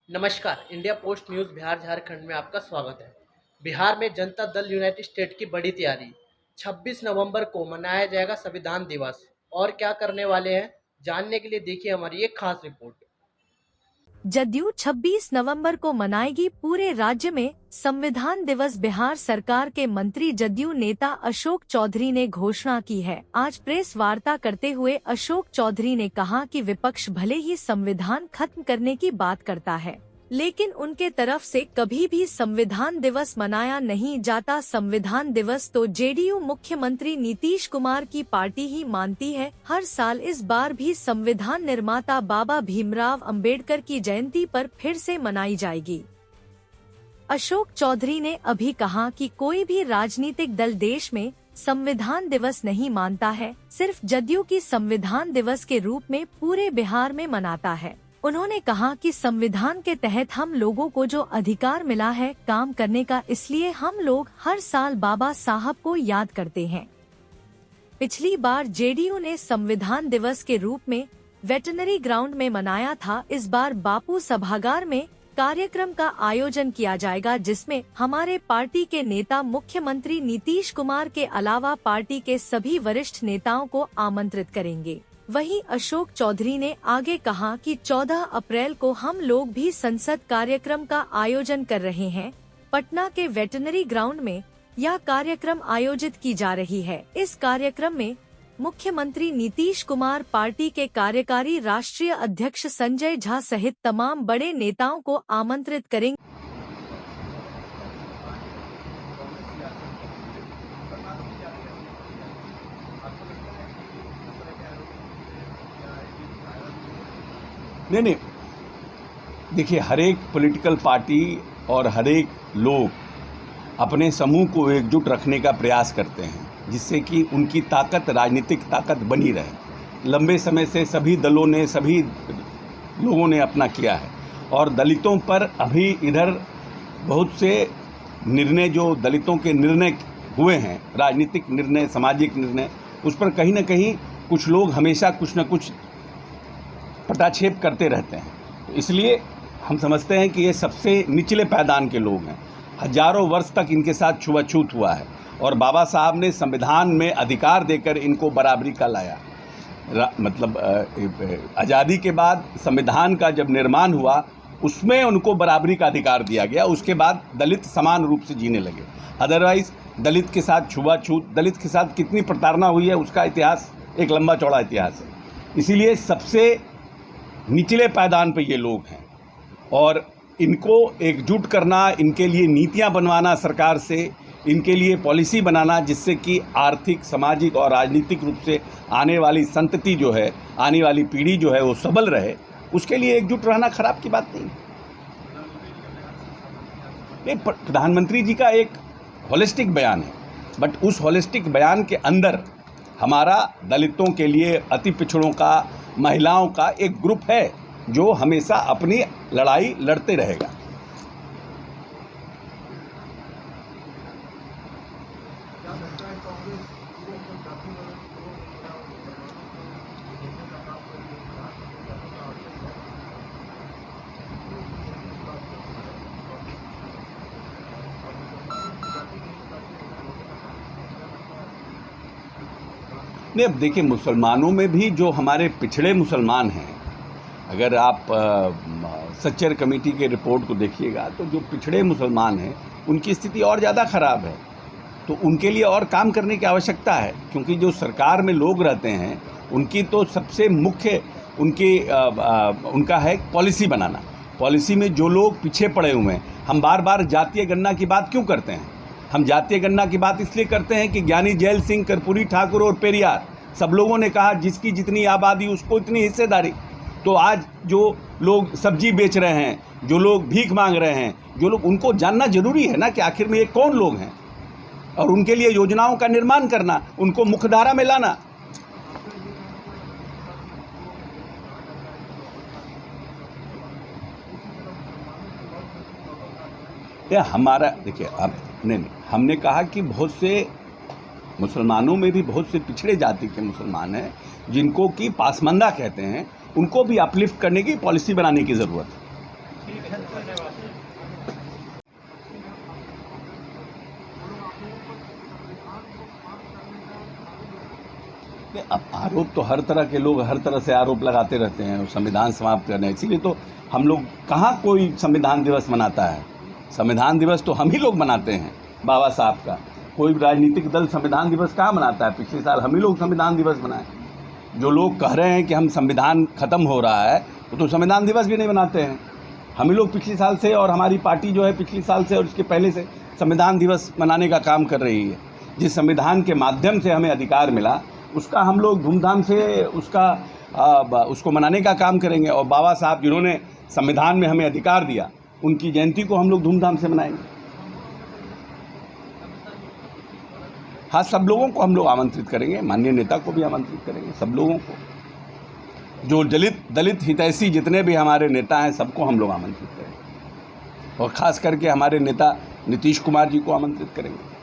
नमस्कार। India post news Bihar Jharkhand में आपका स्वागत है। बिहार में जनता दल यूनाइटेड स्टेट की बड़ी तैयारी। 26 नवंबर को मनाया जाएगा संविधान दिवस। और क्या करने वाले हैं, जानने के लिए देखिए हमारी एक खास रिपोर्ट। जदयू 26 नवंबर को मनाएगी पूरे राज्य में संविधान दिवस। बिहार सरकार के मंत्री जदयू नेता अशोक चौधरी ने घोषणा की है। आज प्रेस वार्ता करते हुए अशोक चौधरी ने कहा कि विपक्ष भले ही संविधान खत्म करने की बात करता है, लेकिन उनके तरफ से कभी भी संविधान दिवस मनाया नहीं जाता। संविधान दिवस तो जेडीयू मुख्यमंत्री नीतीश कुमार की पार्टी ही मानती है। हर साल इस बार भी संविधान निर्माता बाबा भीमराव अंबेडकर की जयंती पर फिर से मनाई जाएगी। अशोक चौधरी ने अभी कहा कि कोई भी राजनीतिक दल देश में संविधान दिवस नहीं मानता है, सिर्फ जदयू की संविधान दिवस के रूप में पूरे बिहार में मनाता है। उन्होंने कहा कि संविधान के तहत हम लोगों को जो अधिकार मिला है काम करने का, इसलिए हम लोग हर साल बाबा साहब को याद करते हैं। पिछली बार जेडीयू ने संविधान दिवस के रूप में वेटरनरी ग्राउंड में मनाया था। इस बार बापू सभागार में कार्यक्रम का आयोजन किया जाएगा, जिसमें हमारे पार्टी के नेता मुख्यमंत्री नीतीश कुमार के अलावा पार्टी के सभी वरिष्ठ नेताओं को आमंत्रित करेंगे। वहीं अशोक चौधरी ने आगे कहा कि 14 अप्रैल को हम लोग भी संसद कार्यक्रम का आयोजन कर रहे हैं। पटना के वेटरनरी ग्राउंड में यह कार्यक्रम आयोजित की जा रही है। इस कार्यक्रम में मुख्यमंत्री नीतीश कुमार, पार्टी के कार्यकारी राष्ट्रीय अध्यक्ष संजय झा सहित तमाम बड़े नेताओं को आमंत्रित करेंगे। नहीं, देखिए, हर एक पॉलिटिकल पार्टी और हर एक लोग अपने समूह को एकजुट रखने का प्रयास करते हैं, जिससे कि उनकी ताकत, राजनीतिक ताकत बनी रहे। लंबे समय से सभी दलों ने, सभी लोगों ने अपना किया है। और दलितों पर अभी इधर बहुत से निर्णय, जो दलितों के निर्णय हुए हैं, राजनीतिक निर्णय, सामाजिक निर्णय, उस पर कहीं ना कहीं कुछ लोग हमेशा कुछ न कुछ पटाक्षेप करते रहते हैं। इसलिए हम समझते हैं कि ये सबसे निचले पायदान के लोग हैं। हजारों वर्ष तक इनके साथ छुआछूत हुआ है और बाबा साहब ने संविधान में अधिकार देकर इनको बराबरी का लाया। मतलब आज़ादी के बाद संविधान का जब निर्माण हुआ, उसमें उनको बराबरी का अधिकार दिया गया। उसके बाद दलित समान रूप से जीने लगे। अदरवाइज़ दलित के साथ छुआछूत, दलित के साथ कितनी प्रताड़ना हुई है, उसका इतिहास एक लंबा चौड़ा इतिहास है। इसीलिए सबसे निचले पायदान पे ये लोग हैं और इनको एकजुट करना, इनके लिए नीतियां बनवाना सरकार से, इनके लिए पॉलिसी बनाना, जिससे कि आर्थिक, सामाजिक और राजनीतिक रूप से आने वाली संतति जो है, आने वाली पीढ़ी जो है, वो सबल रहे, उसके लिए एकजुट रहना खराब की बात नहीं। ये प्रधानमंत्री जी का एक होलिस्टिक बयान है, बट उस होलिस्टिक बयान के अंदर हमारा दलितों के लिए, अति पिछड़ों का, महिलाओं का एक ग्रुप है जो हमेशा अपनी लड़ाई लड़ते रहेगा। नहीं, अब देखिए, मुसलमानों में भी जो हमारे पिछड़े मुसलमान हैं, अगर आप सच्चर कमेटी के रिपोर्ट को देखिएगा तो जो पिछड़े मुसलमान हैं उनकी स्थिति और ज़्यादा ख़राब है। तो उनके लिए और काम करने की आवश्यकता है, क्योंकि जो सरकार में लोग रहते हैं उनकी तो सबसे मुख्य उनका है पॉलिसी बनाना। पॉलिसी में जो लोग पीछे पड़े हुए हैं, हम बार बार जातीय गणना की बात क्यों करते हैं? हम जातीय गणना की बात इसलिए करते हैं कि ज्ञानी जैल सिंह, कर्पूरी ठाकुर और पेरियार, सब लोगों ने कहा जिसकी जितनी आबादी उसको इतनी हिस्सेदारी। तो आज जो लोग सब्जी बेच रहे हैं, जो लोग भीख मांग रहे हैं, जो लोग, उनको जानना जरूरी है ना कि आखिर में ये कौन लोग हैं, और उनके लिए योजनाओं का निर्माण करना, उनको मुख्यधारा में लाना। ये हमारा, देखिए, अब नहीं, हमने कहा कि बहुत से मुसलमानों में भी बहुत से पिछड़े जाति के मुसलमान हैं जिनको कि पासमानदा कहते हैं, उनको भी अपलिफ्ट करने की पॉलिसी बनाने की ज़रूरत है। अब आरोप तो हर तरह के लोग हर तरह से आरोप लगाते रहते हैं और संविधान समाप्त करने, इसीलिए तो हम लोग कहाँ कोई संविधान दिवस मनाता है। संविधान दिवस तो हम ही लोग मनाते हैं बाबा साहब का। कोई राजनीतिक दल संविधान दिवस कहाँ मनाता है? पिछले साल हम ही लोग संविधान दिवस मनाए। जो लोग कह रहे हैं कि हम संविधान ख़त्म हो रहा है, वो तो संविधान दिवस भी नहीं मनाते हैं। हम ही लोग पिछले साल से, और हमारी पार्टी जो है पिछले साल से और इसके पहले से संविधान दिवस मनाने का काम कर रही है। जिस संविधान के माध्यम से हमें अधिकार मिला, उसका हम लोग धूमधाम से उसको मनाने का काम करेंगे। और बाबा साहब जिन्होंने संविधान में हमें अधिकार दिया, उनकी जयंती को हम लोग धूमधाम से मनाएंगे। हाँ, सब लोगों को हम लोग आमंत्रित करेंगे, माननीय नेता को भी आमंत्रित करेंगे, सब लोगों को, जो दलित हितैषी जितने भी हमारे नेता हैं सबको हम लोग आमंत्रित करेंगे। और ख़ास करके हमारे नेता नीतीश कुमार जी को आमंत्रित करेंगे।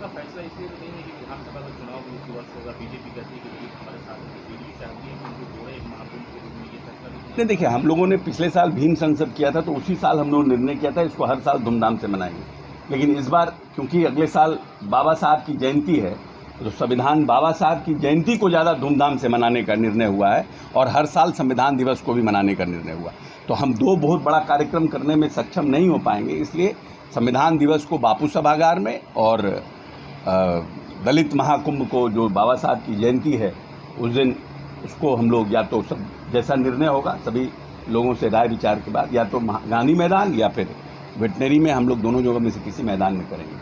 का फैसला इसलिए तो नहीं है कि विधानसभा का चुनाव भी उसी वर्ष होगा। बीजेपी कहती है कि हमारे साथ पीडीपी चाहती है कि उनको जोड़े एक महाकुंभ के रूप में। ये फैसला नहीं, देखिए, हम लोगों ने पिछले साल भीम संसद किया था, तो उसी साल हम लोग निर्णय किया था इसको हर साल धूमधाम से मनाएंगे। लेकिन इस बार क्योंकि अगले साल बाबा साहब की जयंती है, तो संविधान बाबा साहब की जयंती को ज़्यादा धूमधाम से मनाने का निर्णय हुआ है और हर साल संविधान दिवस को भी मनाने का निर्णय हुआ। तो हम दो बहुत बड़ा कार्यक्रम करने में सक्षम नहीं हो पाएंगे, इसलिए संविधान दिवस को बापू सभागार में और दलित महाकुंभ को जो बाबा साहब की जयंती है उस दिन, उसको हम लोग या तो सब जैसा निर्णय होगा सभी लोगों से राय विचार के बाद, या तो गांधी मैदान या फिर वेटनरी में, हम लोग दोनों जगह में से किसी मैदान में करेंगे।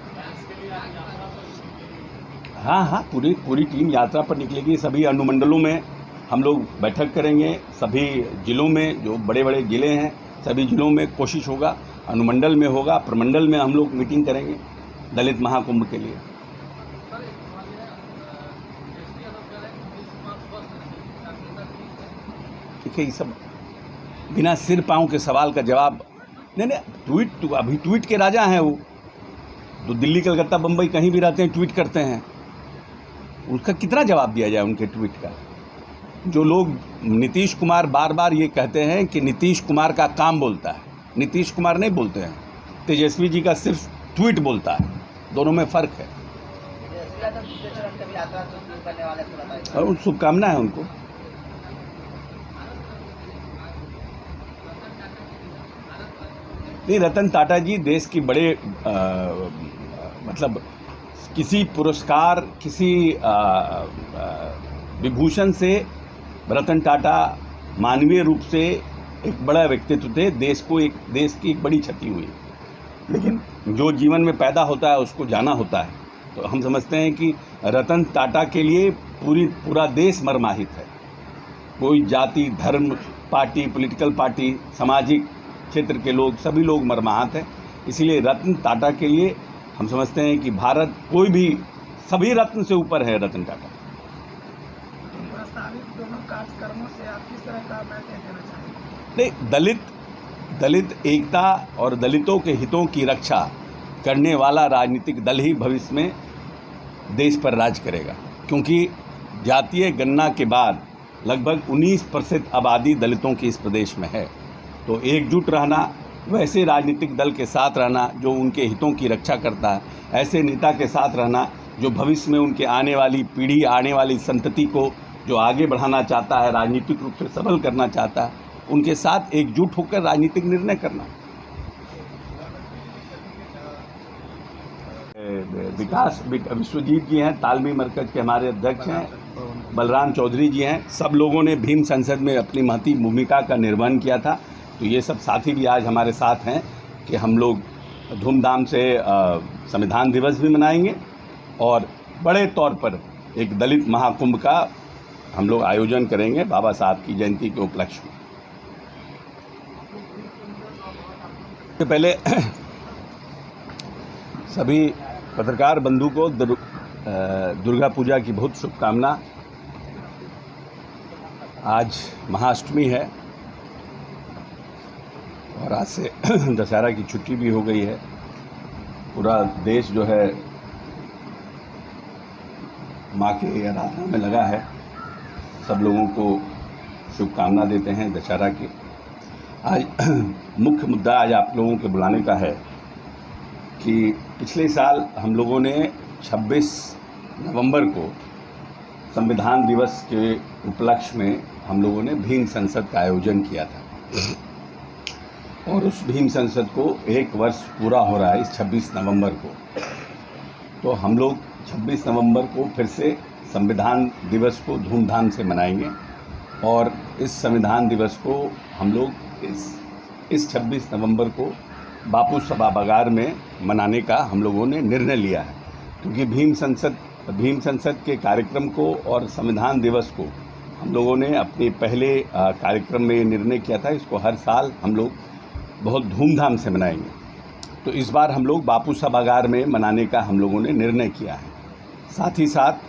हाँ, पूरी टीम यात्रा पर निकलेगी। सभी अनुमंडलों में हम लोग बैठक करेंगे, सभी जिलों में, जो बड़े बड़े ज़िले हैं सभी जिलों में कोशिश होगा, अनुमंडल में होगा, प्रमंडल में हम लोग मीटिंग करेंगे दलित महाकुंभ के लिए। ठीक है, ये सब बिना सिर पाँव के सवाल का जवाब नहीं। अभी ट्वीट के राजा हैं वो, तो दिल्ली कलकत्ता बम्बई कहीं भी रहते हैं ट्वीट करते हैं। उसका कितना जवाब दिया जाए उनके ट्वीट का? जो लोग नीतीश कुमार बार बार ये कहते हैं कि नीतीश कुमार का काम बोलता है, नीतीश कुमार नहीं बोलते हैं, तेजस्वी जी का सिर्फ ट्वीट बोलता है, दोनों में फ़र्क है। और शुभकामना है उनको। नहीं, रतन टाटा जी देश की बड़े मतलब किसी पुरस्कार, किसी विभूषण से रतन टाटा मानवीय रूप से एक बड़ा व्यक्तित्व थे। देश की एक बड़ी क्षति हुई, लेकिन जो जीवन में पैदा होता है उसको जाना होता है। तो हम समझते हैं कि रतन टाटा के लिए पूरा देश मर्माहित है। कोई जाति, धर्म, पार्टी, पॉलिटिकल पार्टी, सामाजिक क्षेत्र के लोग, सभी लोग मर्माहत हैं। इसीलिए रतन टाटा के लिए हम समझते हैं कि भारत कोई भी, सभी रत्न से ऊपर है रतन टाटा। प्रस्तावित दोनों कार्यक्रमों से आप किस तरह का मैसेज देना चाहेंगे? नहीं, दलित एकता और दलितों के हितों की रक्षा करने वाला राजनीतिक दल ही भविष्य में देश पर राज करेगा, क्योंकि जातीय गणना के बाद लगभग 19% आबादी दलितों की इस प्रदेश में है। तो एकजुट रहना, वैसे राजनीतिक दल के साथ रहना जो उनके हितों की रक्षा करता है, ऐसे नेता के साथ रहना जो भविष्य में उनके आने वाली पीढ़ी, आने वाली संतति को जो आगे बढ़ाना चाहता है, राजनीतिक रूप से सबल करना चाहता है, उनके साथ एकजुट होकर राजनीतिक निर्णय करना। विकास विश्वजीत जी हैं, तालमी मरकज के हमारे अध्यक्ष हैं, बलराम चौधरी जी हैं। सब लोगों ने भीम संसद में अपनी महती भूमिका का निर्वहन किया था। तो ये सब साथी भी आज हमारे साथ हैं कि हम लोग धूमधाम से संविधान दिवस भी मनाएंगे और बड़े तौर पर एक दलित महाकुंभ का हम लोग आयोजन करेंगे बाबा साहब की जयंती के उपलक्ष्य में। इससे पहले सभी पत्रकार बंधु को दुर्गा पूजा की बहुत शुभकामना। आज महाअष्टमी है और आज से दशहरा की छुट्टी भी हो गई है। पूरा देश जो है माँ के आराधना में लगा है। सब लोगों को शुभकामना देते हैं दशहरा की। आज मुख्य मुद्दा आज आप लोगों के बुलाने का है कि पिछले साल हम लोगों ने 26 नवंबर को संविधान दिवस के उपलक्ष्य में हम लोगों ने भीम संसद का आयोजन किया था और उस भीम संसद को 1 वर्ष पूरा हो रहा है इस 26 नवंबर को। तो हम लोग 26 नवंबर को फिर से संविधान दिवस को धूमधाम से मनाएंगे और इस संविधान दिवस को हम लोग इस 26 नवंबर को बापू सभागार में मनाने का हम लोगों ने निर्णय लिया है, क्योंकि भीम संसद के कार्यक्रम को और संविधान दिवस को हम लोगों ने अपने पहले कार्यक्रम में निर्णय किया था, इसको हर साल हम लोग बहुत धूमधाम से मनाएंगे। तो इस बार हम लोग बापू सभागार में मनाने का हम लोगों ने निर्णय किया है। साथ ही साथ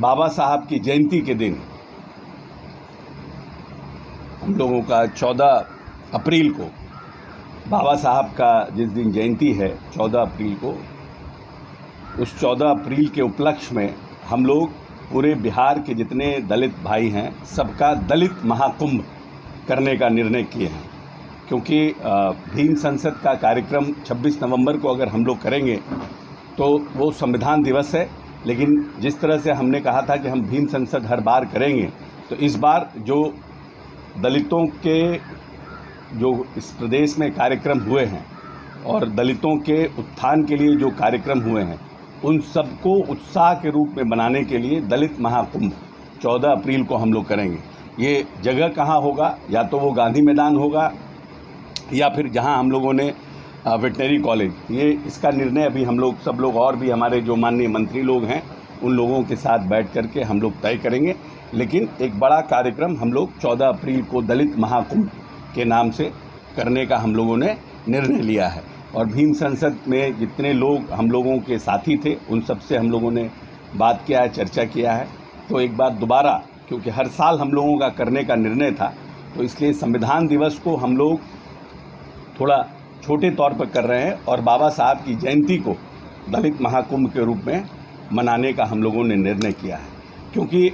बाबा साहब की जयंती के दिन हम लोगों का 14 अप्रैल को बाबा साहब का जिस दिन जयंती है 14 अप्रैल को, उस 14 अप्रैल के उपलक्ष्य में हम लोग पूरे बिहार के जितने दलित भाई हैं सबका दलित महाकुंभ करने का निर्णय किए हैं। क्योंकि भीम संसद का कार्यक्रम 26 नवंबर को अगर हम लोग करेंगे तो वो संविधान दिवस है, लेकिन जिस तरह से हमने कहा था कि हम भीम संसद हर बार करेंगे, तो इस बार जो दलितों के जो इस प्रदेश में कार्यक्रम हुए हैं और दलितों के उत्थान के लिए जो कार्यक्रम हुए हैं उन सबको उत्साह के रूप में बनाने के लिए दलित महाकुंभ 14 अप्रैल को हम लोग करेंगे। ये जगह कहाँ होगा, या तो वो गांधी मैदान होगा या फिर जहाँ हम लोगों ने वेटनरी कॉलेज, ये इसका निर्णय अभी हम लोग सब लोग और भी हमारे जो माननीय मंत्री लोग हैं उन लोगों के साथ बैठ करके हम लोग तय करेंगे। लेकिन एक बड़ा कार्यक्रम हम लोग 14 अप्रैल को दलित महाकुंभ के नाम से करने का हम लोगों ने निर्णय लिया है। और भीम संसद में जितने लोग हम लोगों के साथी थे उन सब से हम लोगों ने बात किया है, चर्चा किया है। तो एक बार दोबारा, क्योंकि हर साल हम लोगों का करने का निर्णय था, तो इसलिए संविधान दिवस को हम लोग थोड़ा छोटे तौर पर कर रहे हैं और बाबा साहब की जयंती को दलित महाकुंभ के रूप में मनाने का हम लोगों ने निर्णय किया है। क्योंकि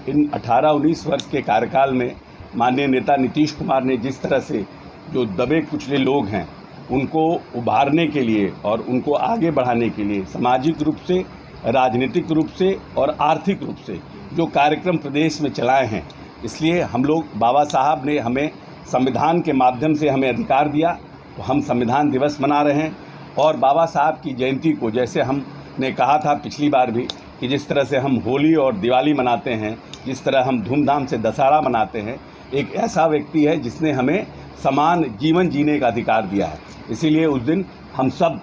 इन 18-19 वर्ष के कार्यकाल में माननीय नेता नीतीश कुमार ने जिस तरह से जो दबे कुचले लोग हैं उनको उभारने के लिए और उनको आगे बढ़ाने के लिए सामाजिक रूप से, राजनीतिक रूप से और आर्थिक रूप से जो कार्यक्रम प्रदेश में चलाए हैं, इसलिए हम लोग बाबा साहब ने हमें संविधान के माध्यम से हमें अधिकार दिया, तो हम संविधान दिवस मना रहे हैं। और बाबा साहब की जयंती को, जैसे हमने कहा था पिछली बार भी कि जिस तरह से हम होली और दिवाली मनाते हैं, जिस तरह हम धूमधाम से दशहरा मनाते हैं, एक ऐसा व्यक्ति है जिसने हमें समान जीवन जीने का अधिकार दिया है। इसीलिए उस दिन हम सब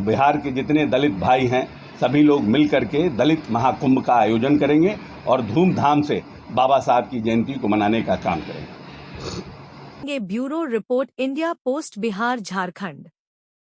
बिहार के जितने दलित भाई हैं सभी लोग मिल करके दलित महाकुंभ का आयोजन करेंगे और धूमधाम से बाबा साहब की जयंती को मनाने का काम करेंगे। Bureau report, India post, Bihar Jharkhand.